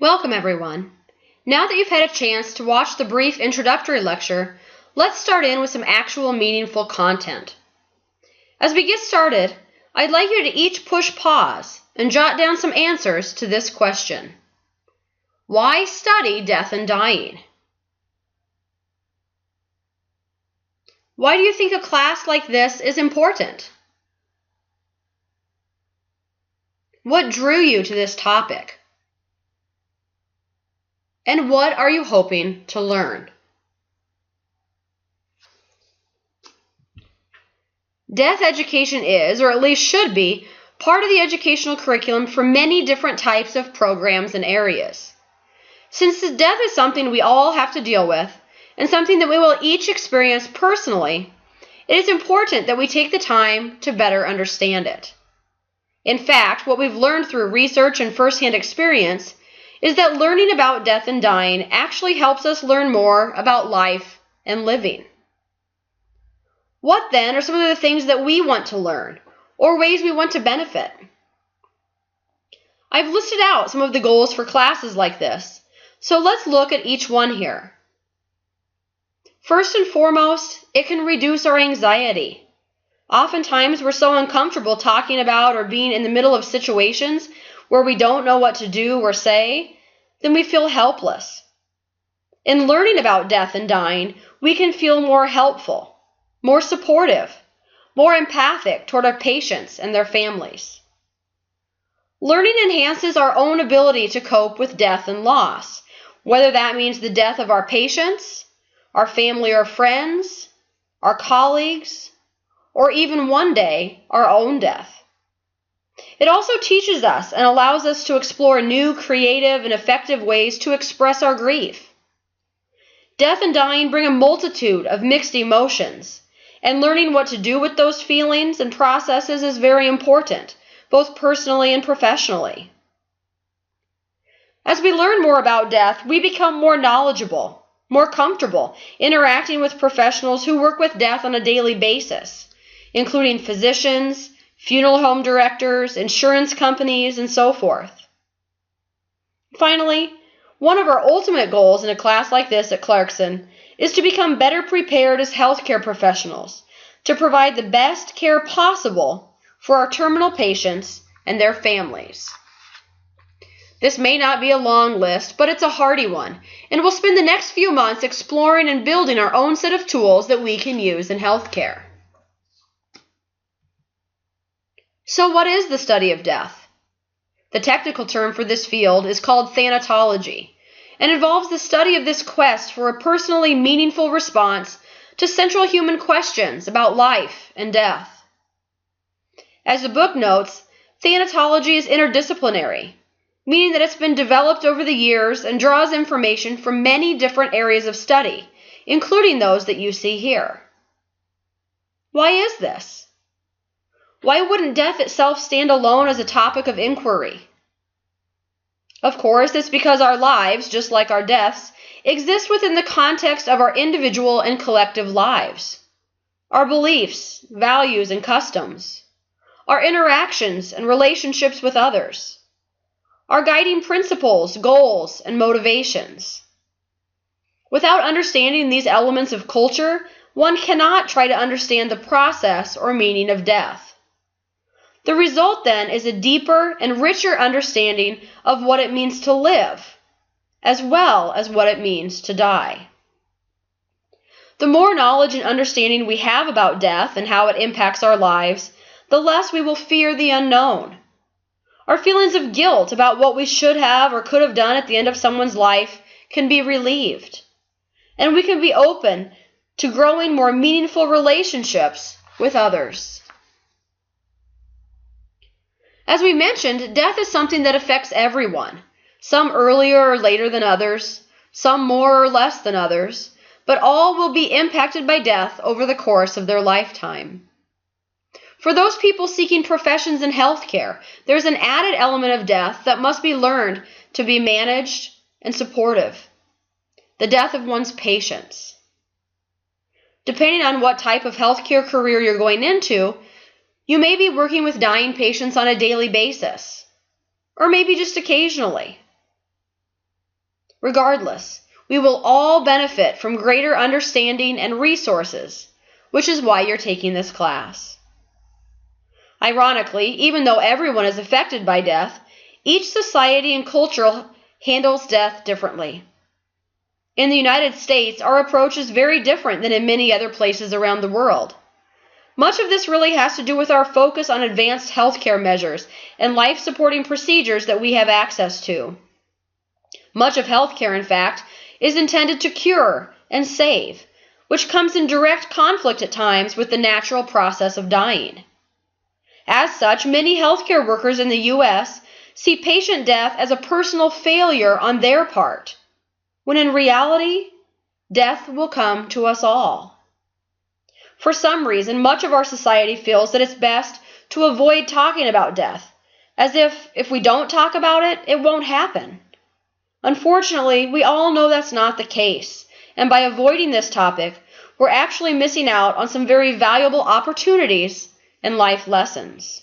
Welcome, everyone. Now that you've had a chance to watch the brief introductory lecture, let's start in with some actual meaningful content. As we get started, I'd like you to each push pause and jot down some answers to this question. Why study death and dying? Why do you think a class like this is important? What drew you to this topic? And what are you hoping to learn? Death education is, or at least should be, part of the educational curriculum for many different types of programs and areas. Since death is something we all have to deal with, and something that we will each experience personally, it is important that we take the time to better understand it. In fact, what we've learned through research and firsthand experience is that learning about death and dying actually helps us learn more about life and living. What then are some of the things that we want to learn, or ways we want to benefit? I've listed out some of the goals for classes like this, so let's look at each one here. First and foremost, it can reduce our anxiety. Oftentimes, we're so uncomfortable talking about or being in the middle of situations where we don't know what to do or say, then we feel helpless. In learning about death and dying, we can feel more helpful, more supportive, more empathic toward our patients and their families. Learning enhances our own ability to cope with death and loss, whether that means the death of our patients, our family or friends, our colleagues, or even one day, our own death. It also teaches us and allows us to explore new, creative, and effective ways to express our grief. Death and dying bring a multitude of mixed emotions, and learning what to do with those feelings and processes is very important, both personally and professionally. As we learn more about death, we become more knowledgeable, more comfortable interacting with professionals who work with death on a daily basis, including physicians, funeral home directors, insurance companies, and so forth. Finally, one of our ultimate goals in a class like this at Clarkson is to become better prepared as healthcare professionals to provide the best care possible for our terminal patients and their families. This may not be a long list, but it's a hearty one, and we'll spend the next few months exploring and building our own set of tools that we can use in healthcare. So what is the study of death? The technical term for this field is called thanatology, and involves the study of this quest for a personally meaningful response to central human questions about life and death. As the book notes, thanatology is interdisciplinary, meaning that it's been developed over the years and draws information from many different areas of study, including those that you see here. Why is this? Why wouldn't death itself stand alone as a topic of inquiry? Of course, it's because our lives, just like our deaths, exist within the context of our individual and collective lives. Our beliefs, values, and customs. Our interactions and relationships with others. Our guiding principles, goals, and motivations. Without understanding these elements of culture, one cannot try to understand the process or meaning of death. The result, then, is a deeper and richer understanding of what it means to live, as well as what it means to die. The more knowledge and understanding we have about death and how it impacts our lives, the less we will fear the unknown. Our feelings of guilt about what we should have or could have done at the end of someone's life can be relieved, and we can be open to growing more meaningful relationships with others. As we mentioned, death is something that affects everyone, some earlier or later than others, some more or less than others, but all will be impacted by death over the course of their lifetime. For those people seeking professions in healthcare, there's an added element of death that must be learned to be managed and supportive: the death of one's patients. Depending on what type of healthcare career you're going into, you may be working with dying patients on a daily basis, or maybe just occasionally. Regardless, we will all benefit from greater understanding and resources, which is why you're taking this class. Ironically, even though everyone is affected by death, each society and culture handles death differently. In the United States, our approach is very different than in many other places around the world. Much of this really has to do with our focus on advanced healthcare measures and life-supporting procedures that we have access to. Much of healthcare, in fact, is intended to cure and save, which comes in direct conflict at times with the natural process of dying. As such, many healthcare workers in the U.S. see patient death as a personal failure on their part, when in reality, death will come to us all. For some reason, much of our society feels that it's best to avoid talking about death, as if we don't talk about it, it won't happen. Unfortunately, we all know that's not the case, and by avoiding this topic, we're actually missing out on some very valuable opportunities and life lessons.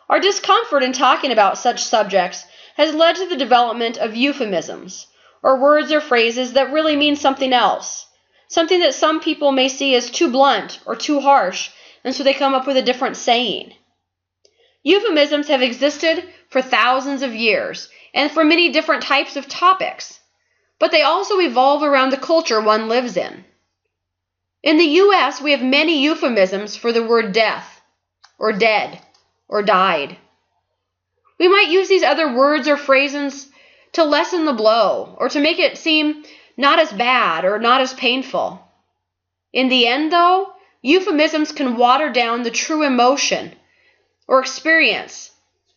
Our discomfort in talking about such subjects has led to the development of euphemisms, or words or phrases that really mean something else, something that some people may see as too blunt or too harsh, and so they come up with a different saying. Euphemisms have existed for thousands of years and for many different types of topics, but they also evolve around the culture one lives in. In the U.S., we have many euphemisms for the word death, or dead, or died. We might use these other words or phrases to lessen the blow, or to make it seem not as bad or not as painful. In the end, though, euphemisms can water down the true emotion or experience.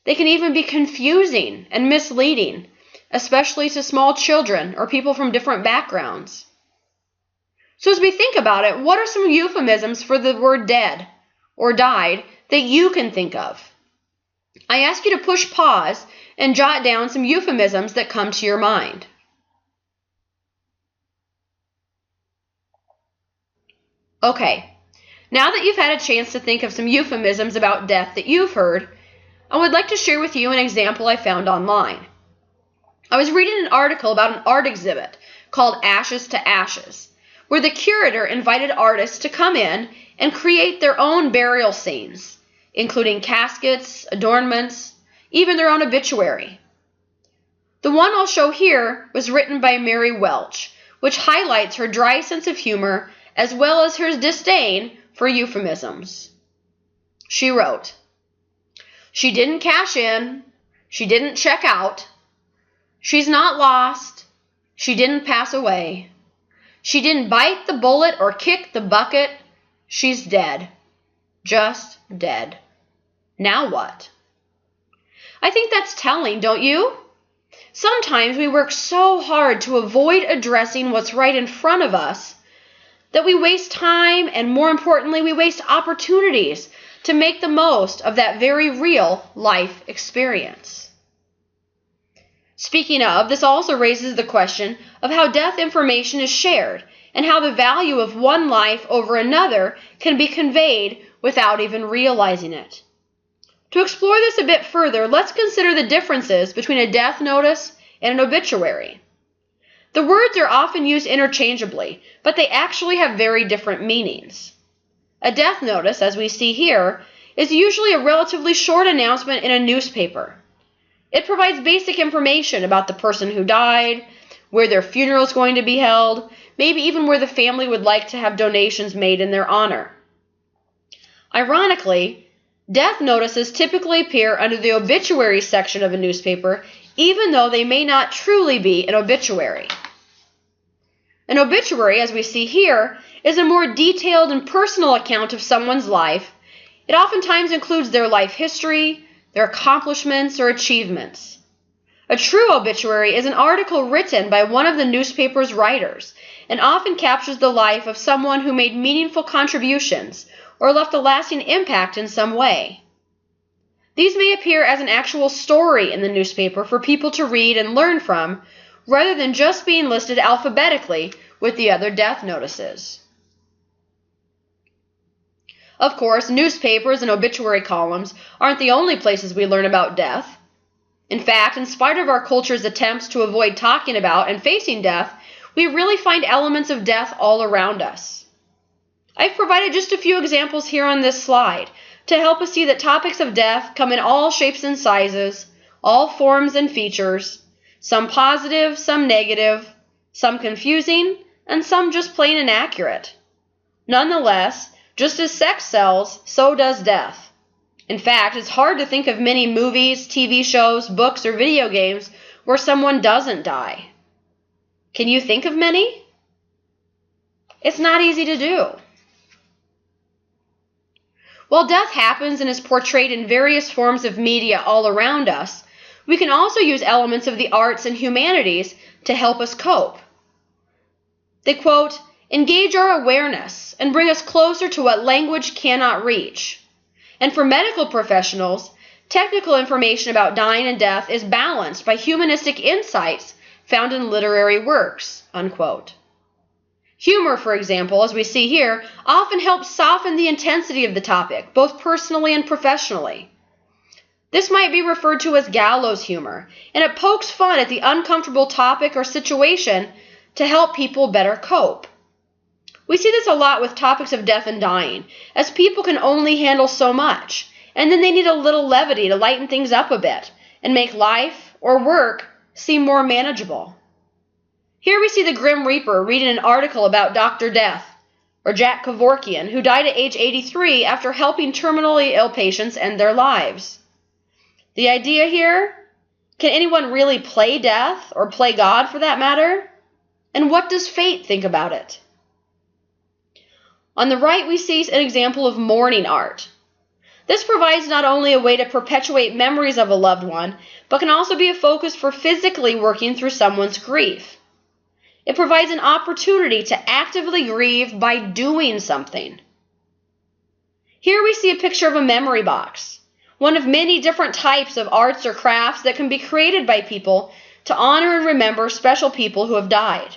They can even be confusing and misleading, especially to small children or people from different backgrounds. So as we think about it, what are some euphemisms for the word dead or died that you can think of? I ask you to push pause and jot down some euphemisms that come to your mind. Okay, now that you've had a chance to think of some euphemisms about death that you've heard, I would like to share with you an example I found online. I was reading an article about an art exhibit called Ashes to Ashes, where the curator invited artists to come in and create their own burial scenes, including caskets, adornments, even their own obituary. The one I'll show here was written by Mary Welch, which highlights her dry sense of humor as well as her disdain for euphemisms. She wrote, "She didn't cash in, she didn't check out, she's not lost, she didn't pass away, she didn't bite the bullet or kick the bucket, she's dead, just dead. Now what?" I think that's telling, don't you? Sometimes we work so hard to avoid addressing what's right in front of us that we waste time, and more importantly, we waste opportunities to make the most of that very real life experience. Speaking of, this also raises the question of how death information is shared and how the value of one life over another can be conveyed without even realizing it. To explore this a bit further, let's consider the differences between a death notice and an obituary. The words are often used interchangeably, but they actually have very different meanings. A death notice, as we see here, is usually a relatively short announcement in a newspaper. It provides basic information about the person who died, where their funeral is going to be held, maybe even where the family would like to have donations made in their honor. Ironically, death notices typically appear under the obituary section of a newspaper, even though they may not truly be an obituary. An obituary, as we see here, is a more detailed and personal account of someone's life. It oftentimes includes their life history, their accomplishments, or achievements. A true obituary is an article written by one of the newspaper's writers and often captures the life of someone who made meaningful contributions or left a lasting impact in some way. These may appear as an actual story in the newspaper for people to read and learn from, rather than just being listed alphabetically with the other death notices. Of course, newspapers and obituary columns aren't the only places we learn about death. In fact, in spite of our culture's attempts to avoid talking about and facing death, we really find elements of death all around us. I've provided just a few examples here on this slide to help us see that topics of death come in all shapes and sizes, all forms and features, some positive, some negative, some confusing, and some just plain inaccurate. Nonetheless, just as sex sells, so does death. In fact, it's hard to think of many movies, TV shows, books, or video games where someone doesn't die. Can you think of many? It's not easy to do. While death happens and is portrayed in various forms of media all around us, we can also use elements of the arts and humanities to help us cope. They, quote, engage our awareness and bring us closer to what language cannot reach. And for medical professionals, technical information about dying and death is balanced by humanistic insights found in literary works, unquote. Humor, for example, as we see here, often helps soften the intensity of the topic, both personally and professionally. This might be referred to as gallows humor, and it pokes fun at the uncomfortable topic or situation to help people better cope. We see this a lot with topics of death and dying, as people can only handle so much, and then they need a little levity to lighten things up a bit and make life or work seem more manageable. Here we see the Grim Reaper reading an article about Dr. Death, or Jack Kevorkian, who died at age 83 after helping terminally ill patients end their lives. The idea here, can anyone really play death, or play God for that matter? And what does fate think about it? On the right, we see an example of mourning art. This provides not only a way to perpetuate memories of a loved one, but can also be a focus for physically working through someone's grief. It provides an opportunity to actively grieve by doing something. Here we see a picture of a memory box, one of many different types of arts or crafts that can be created by people to honor and remember special people who have died.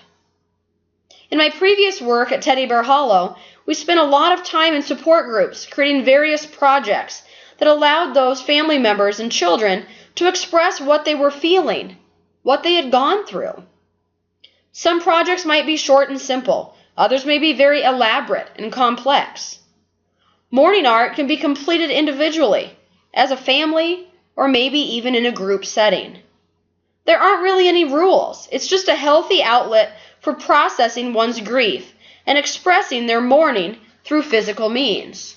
In my previous work at Teddy Bear Hollow, we spent a lot of time in support groups creating various projects that allowed those family members and children to express what they were feeling, what they had gone through. Some projects might be short and simple, others may be very elaborate and complex. Mourning art can be completed individually, as a family, or maybe even in a group setting. There aren't really any rules. It's just a healthy outlet for processing one's grief and expressing their mourning through physical means.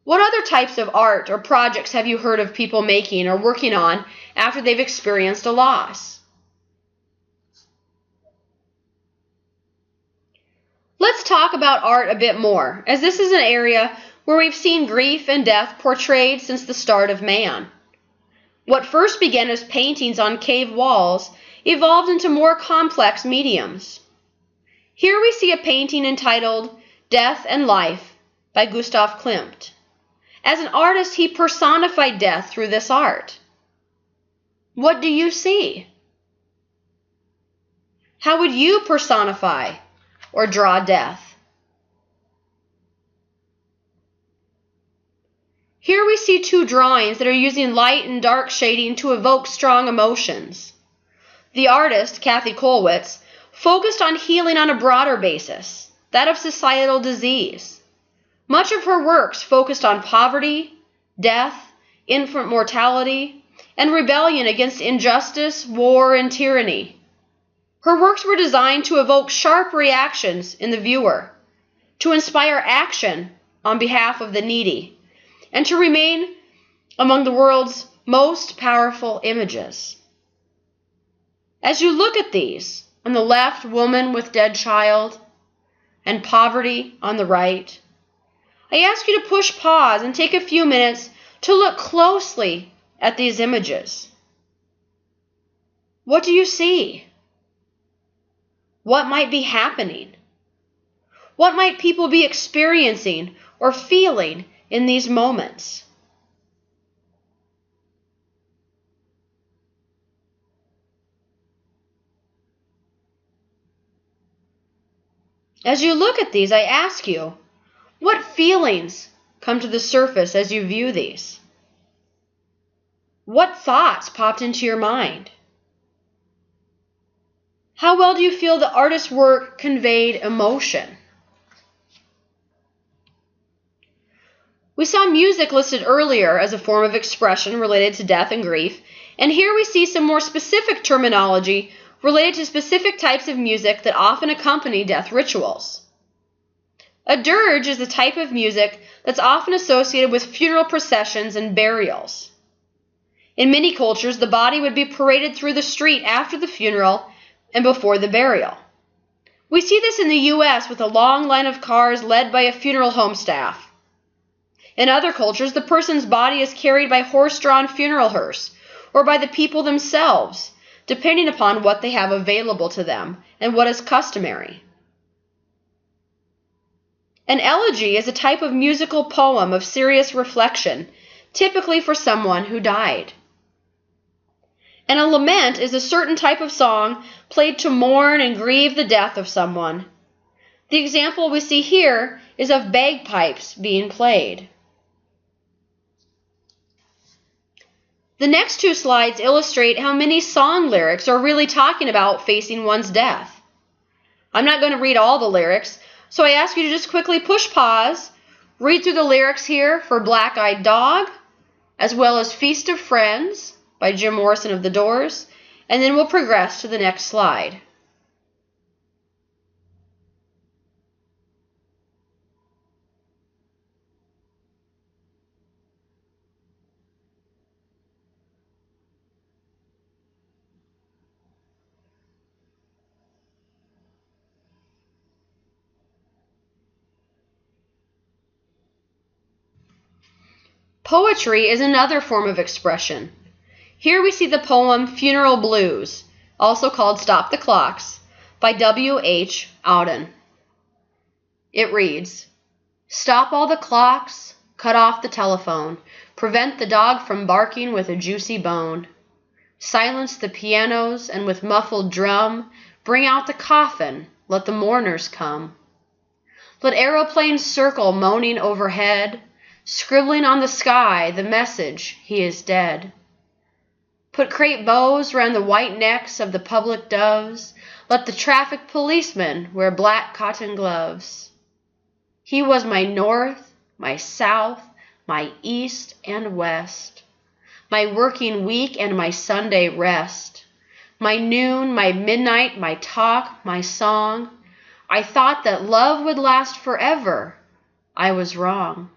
What other types of art or projects have you heard of people making or working on after they've experienced a loss? Let's talk about art a bit more, as this is an area where we've seen grief and death portrayed since the start of man. What first began as paintings on cave walls evolved into more complex mediums. Here we see a painting entitled Death and Life by Gustav Klimt. As an artist, he personified death through this art. What do you see? How would you personify or draw death? Here we see two drawings that are using light and dark shading to evoke strong emotions. The artist, Kathy Kollwitz, focused on healing on a broader basis, that of societal disease. Much of her works focused on poverty, death, infant mortality, and rebellion against injustice, war, and tyranny. Her works were designed to evoke sharp reactions in the viewer, to inspire action on behalf of the needy, and to remain among the world's most powerful images. As you look at these, on the left, woman with dead child, and poverty on the right, I ask you to push pause and take a few minutes to look closely at these images. What do you see? What might be happening? What might people be experiencing or feeling in these moments? As you look at these, I ask you, what feelings come to the surface as you view these? What thoughts popped into your mind? How well do you feel the artist's work conveyed emotion? We saw music listed earlier as a form of expression related to death and grief, and here we see some more specific terminology related to specific types of music that often accompany death rituals. A dirge is the type of music that's often associated with funeral processions and burials. In many cultures, the body would be paraded through the street after the funeral and before the burial. We see this in the U.S. with a long line of cars led by a funeral home staff. In other cultures, the person's body is carried by horse-drawn funeral hearse or by the people themselves, depending upon what they have available to them and what is customary. An elegy is a type of musical poem of serious reflection, typically for someone who died. And a lament is a certain type of song played to mourn and grieve the death of someone. The example we see here is of bagpipes being played. The next two slides illustrate how many song lyrics are really talking about facing one's death. I'm not going to read all the lyrics, so I ask you to just quickly push pause, read through the lyrics here for Black-Eyed Dog, as well as Feast of Friends by Jim Morrison of The Doors, and then we'll progress to the next slide. Poetry is another form of expression. Here we see the poem Funeral Blues, also called Stop the Clocks, by W.H. Auden. It reads, "Stop all the clocks, cut off the telephone, prevent the dog from barking with a juicy bone. Silence the pianos and with muffled drum, bring out the coffin, let the mourners come. Let aeroplanes circle moaning overhead, scribbling on the sky the message, he is dead. Put crepe bows round the white necks of the public doves, let the traffic policemen wear black cotton gloves. He was my north, my south, my east and west, my working week and my Sunday rest, my noon, my midnight, my talk, my song. I thought that love would last forever. I was wrong.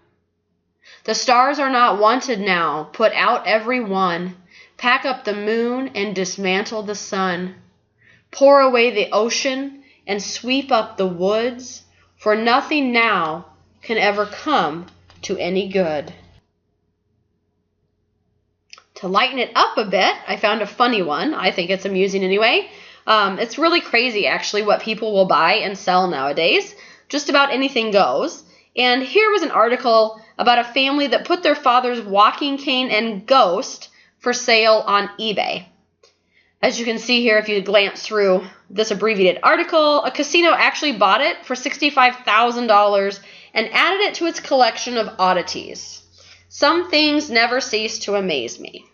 The stars are not wanted now, put out every one. Pack up the moon and dismantle the sun. Pour away the ocean and sweep up the woods, for nothing now can ever come to any good." To lighten it up a bit, I found a funny one. I think it's amusing anyway. It's really crazy, actually, what people will buy and sell nowadays. Just about anything goes. And here was an article about a family that put their father's walking cane and ghost for sale on eBay. As you can see here, if you glance through this abbreviated article, a casino actually bought it for $65,000 and added it to its collection of oddities. Some things never cease to amaze me.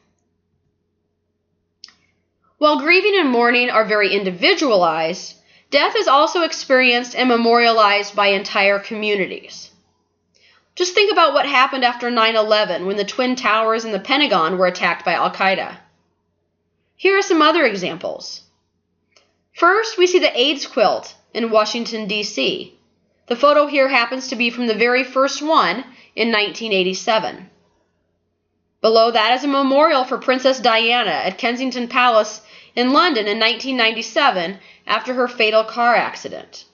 While grieving and mourning are very individualized, death is also experienced and memorialized by entire communities. Just think about what happened after 9/11 when the Twin Towers and the Pentagon were attacked by Al-Qaeda. Here are some other examples. First, we see the AIDS quilt in Washington, D.C. The photo here happens to be from the very first one in 1987. Below that is a memorial for Princess Diana at Kensington Palace in London in 1997 after her fatal car accident.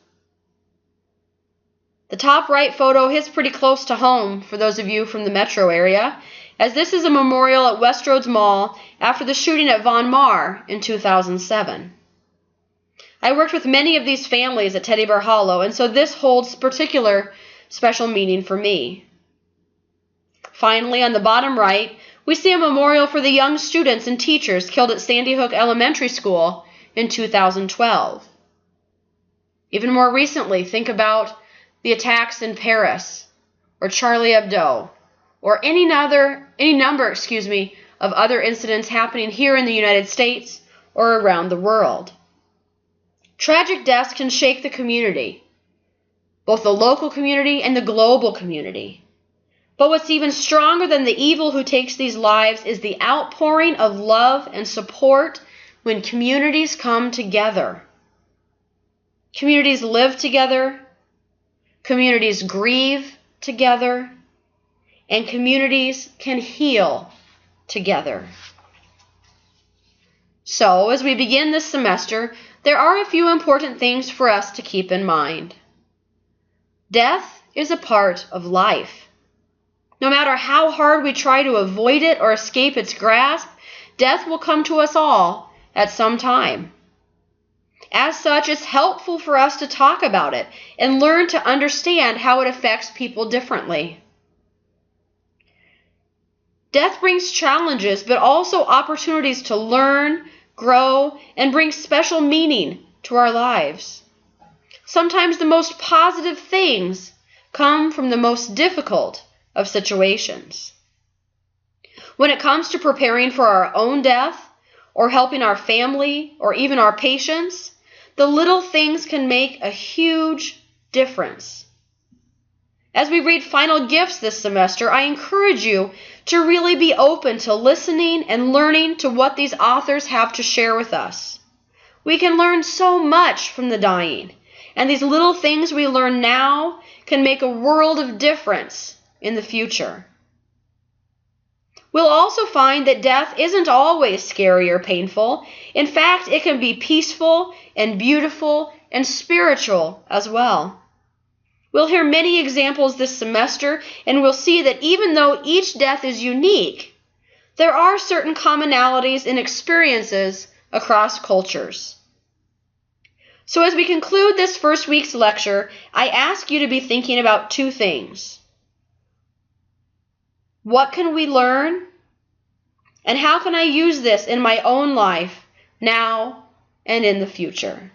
The top right photo hits pretty close to home for those of you from the metro area, as this is a memorial at Westroads Mall after the shooting at Von Maur in 2007. I worked with many of these families at Teddy Bear Hollow, and so this holds particular special meaning for me. Finally, on the bottom right, we see a memorial for the young students and teachers killed at Sandy Hook Elementary School in 2012. Even more recently, think about the attacks in Paris, or Charlie Hebdo, or any number of other incidents happening here in the United States or around the world. Tragic deaths can shake the community, both the local community and the global community. But what's even stronger than the evil who takes these lives is the outpouring of love and support when communities come together. Communities live together, communities grieve together, and communities can heal together. So, as we begin this semester, there are a few important things for us to keep in mind. Death is a part of life. No matter how hard we try to avoid it or escape its grasp, death will come to us all at some time. As such, it's helpful for us to talk about it and learn to understand how it affects people differently. Death brings challenges, but also opportunities to learn, grow, and bring special meaning to our lives. Sometimes the most positive things come from the most difficult of situations. When it comes to preparing for our own death, or helping our family, or even our patients, the little things can make a huge difference. As we read Final Gifts this semester, I encourage you to really be open to listening and learning to what these authors have to share with us. We can learn so much from the dying, and these little things we learn now can make a world of difference in the future. We'll also find that death isn't always scary or painful. In fact, it can be peaceful and beautiful and spiritual as well. We'll hear many examples this semester, and we'll see that even though each death is unique, there are certain commonalities in experiences across cultures. So as we conclude this first week's lecture, I ask you to be thinking about two things. What can we learn? And how can I use this in my own life now and in the future?